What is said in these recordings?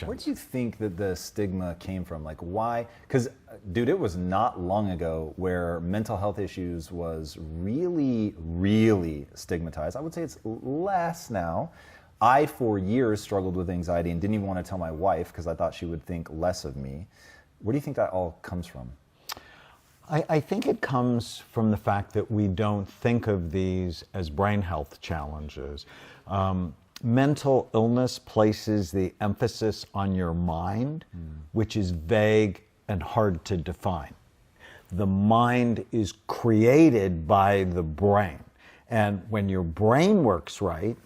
Where do you think that the stigma came from? Like, why? Because, dude, it was not long ago where mental health issues was really, really stigmatized. I would say it's less now. I, for years, struggled with anxiety and didn't even want to tell my wife because I thought she would think less of me. Where do you think that all comes from? I think it comes from the fact that we don't think of these as brain health challenges. Mental illness places the emphasis on your mind, which is vague and hard to define. The mind is created by the brain. And when your brain works right,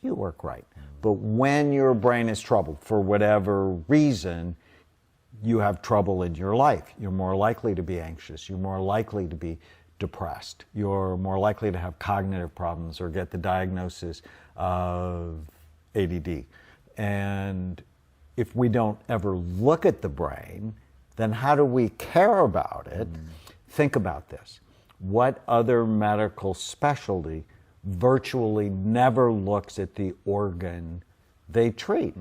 you work right. But when your brain is troubled for whatever reason, you have trouble in your life. You're more likely to be anxious. You're more likely to be depressed. You're more likely to have cognitive problems or get the diagnosis of ADD. And if we don't ever look at the brain, then how do we care about it? Think about this. What other medical specialty virtually never looks at the organ they treat?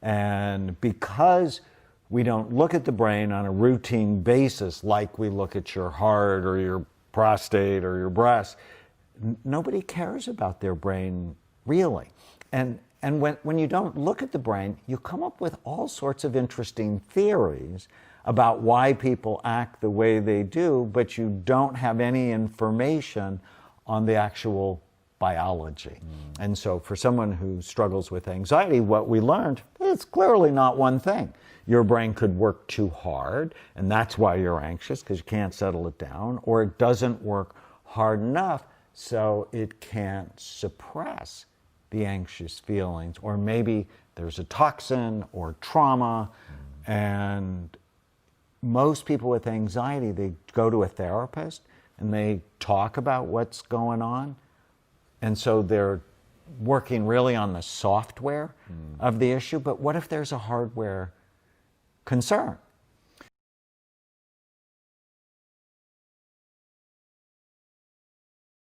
And because we don't look at the brain on a routine basis like we look at your heart or your prostate or your breast, nobody cares about their brain really. And when you don't look at the brain, you come up with all sorts of interesting theories about why people act the way they do, but you don't have any information on the actual biology. And so for someone who struggles with anxiety, what we learned, it's clearly not one thing. Your brain could work too hard, and that's why you're anxious, because you can't settle it down, or it doesn't work hard enough, so it can't suppress the anxious feelings. Or maybe there's a toxin or trauma, and most people with anxiety, they go to a therapist and they talk about what's going on, and so they're working really on the software of the issue. But what if there's a hardware concern?